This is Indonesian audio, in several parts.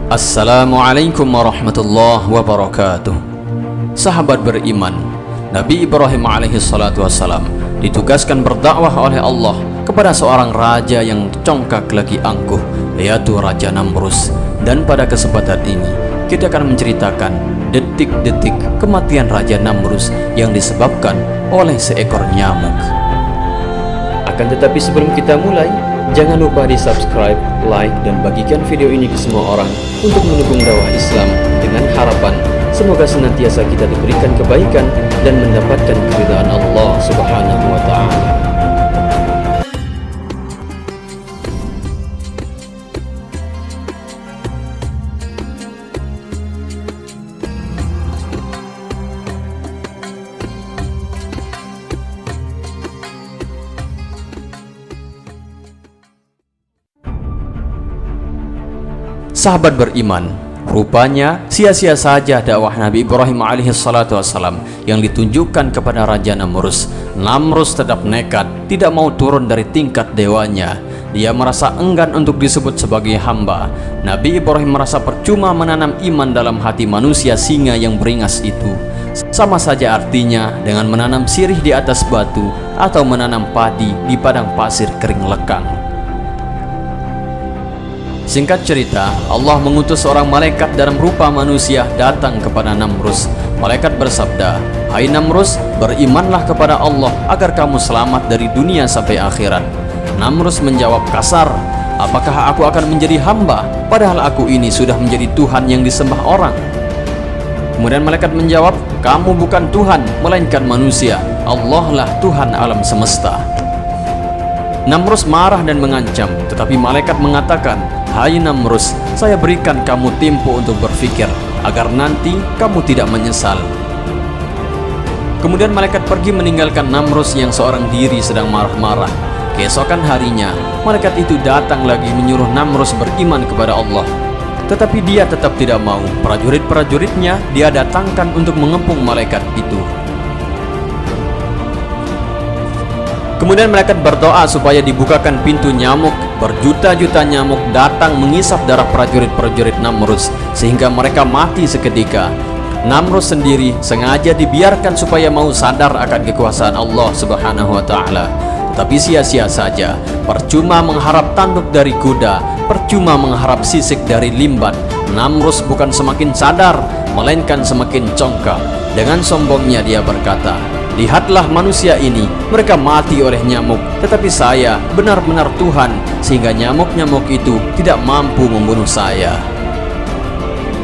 Assalamualaikum warahmatullahi wabarakatuh. Sahabat beriman, Nabi Ibrahim alaihissalam ditugaskan berdakwah oleh Allah kepada seorang raja yang congkak lagi angkuh, yaitu Raja Namrus. Dan pada kesempatan ini kita akan menceritakan detik-detik kematian Raja Namrus yang disebabkan oleh seekor nyamuk. Akan tetapi sebelum kita mulai, jangan lupa di subscribe, like, dan bagikan video ini ke semua orang untuk mendukung dakwah Islam, dengan harapan semoga senantiasa kita diberikan kebaikan dan mendapatkan keridhaan Allah Subhanahu wa Ta'ala. Sahabat beriman, rupanya sia-sia saja dakwah Nabi Ibrahim alaihissalam yang ditunjukkan kepada Raja Namrus. Namrus tetap nekat, tidak mau turun dari tingkat dewanya. Dia merasa enggan untuk disebut sebagai hamba. Nabi Ibrahim merasa percuma menanam iman dalam hati manusia singa yang beringas itu. Sama saja artinya dengan menanam sirih di atas batu atau menanam padi di padang pasir kering lekang. Singkat cerita, Allah mengutus seorang malaikat dalam rupa manusia datang kepada Namrus. Malaikat bersabda, "Hai Namrus, berimanlah kepada Allah agar kamu selamat dari dunia sampai akhirat." Namrus menjawab kasar, "Apakah aku akan menjadi hamba, padahal aku ini sudah menjadi Tuhan yang disembah orang?" Kemudian malaikat menjawab, "Kamu bukan Tuhan, melainkan manusia. Allah lah Tuhan alam semesta." Namrus marah dan mengancam, tetapi malaikat mengatakan, "Hai Namrus, saya berikan kamu tempo untuk berpikir, agar nanti kamu tidak menyesal." Kemudian malaikat pergi meninggalkan Namrus yang seorang diri sedang marah-marah. Keesokan harinya, malaikat itu datang lagi menyuruh Namrus beriman kepada Allah. Tetapi dia tetap tidak mau. Prajurit-prajuritnya dia datangkan untuk mengepung malaikat itu. Kemudian malaikat berdoa supaya dibukakan pintu nyamuk. Berjuta-juta nyamuk datang mengisap darah prajurit-prajurit Namrus sehingga mereka mati seketika. Namrus sendiri sengaja dibiarkan supaya mau sadar akan kekuasaan Allah Subhanahu wa Ta'ala. Tetapi sia-sia saja. Percuma mengharap tanduk dari kuda, percuma mengharap sisik dari limbat. Namrus bukan semakin sadar, melainkan semakin congkak. Dengan sombongnya dia berkata, "Lihatlah manusia ini, mereka mati oleh nyamuk, tetapi saya benar-benar Tuhan, sehingga nyamuk-nyamuk itu tidak mampu membunuh saya."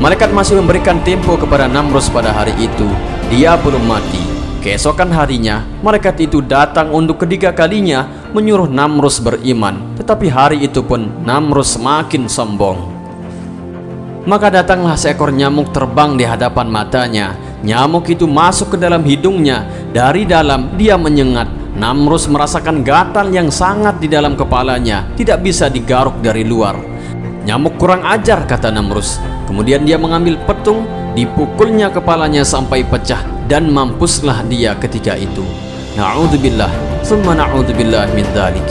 Malaikat masih memberikan tempo kepada Namrus pada hari itu. Dia belum mati. Keesokan harinya, malaikat itu datang untuk ketiga kalinya menyuruh Namrus beriman. Tetapi hari itu pun Namrus semakin sombong. Maka datanglah seekor nyamuk terbang di hadapan matanya. Nyamuk itu masuk ke dalam hidungnya. Dari dalam dia menyengat. Namrus merasakan gatal yang sangat di dalam kepalanya, tidak bisa digaruk dari luar. "Nyamuk kurang ajar," kata Namrus. Kemudian dia mengambil petung, dipukulnya kepalanya sampai pecah, dan mampuslah dia ketika itu. Na'udzubillah, summa na'udzubillah min dzalik.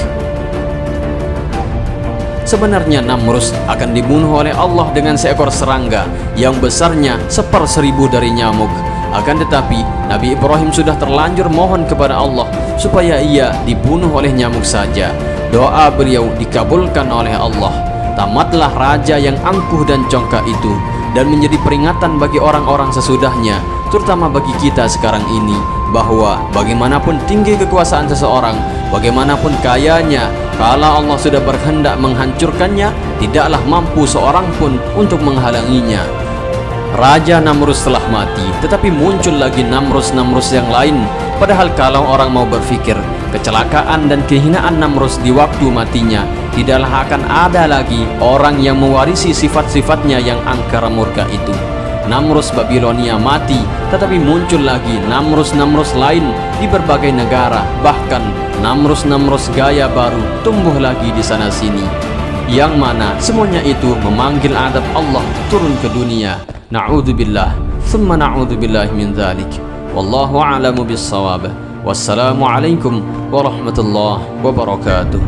Sebenarnya Namrus akan dibunuh oleh Allah dengan seekor serangga yang besarnya 1/1000 dari nyamuk. Akan tetapi Nabi Ibrahim sudah terlanjur mohon kepada Allah supaya ia dibunuh oleh nyamuk saja. Doa beliau dikabulkan oleh Allah. Tamatlah raja yang angkuh dan congkak itu, dan menjadi peringatan bagi orang-orang sesudahnya, terutama bagi kita sekarang ini, bahwa bagaimanapun tinggi kekuasaan seseorang, bagaimanapun kayanya, kalau Allah sudah berkehendak menghancurkannya, tidaklah mampu seorang pun untuk menghalanginya. Raja Namrus telah mati, tetapi muncul lagi Namrus-Namrus yang lain. Padahal kalau orang mau berpikir, kecelakaan dan kehinaan Namrus di waktu matinya, tidaklah akan ada lagi orang yang mewarisi sifat-sifatnya yang angkara murka itu. Namrus Babilonia mati, tetapi muncul lagi Namrus-Namrus lain di berbagai negara. Bahkan Namrus-Namrus gaya baru tumbuh lagi di sana-sini, yang mana semuanya itu memanggil adab Allah turun ke dunia. Na'udzubillah, summa na'udzubillah min dzalik. Wallahu a'lamu bis-shawab. Wassalamualaikum warahmatullahi wabarakatuh.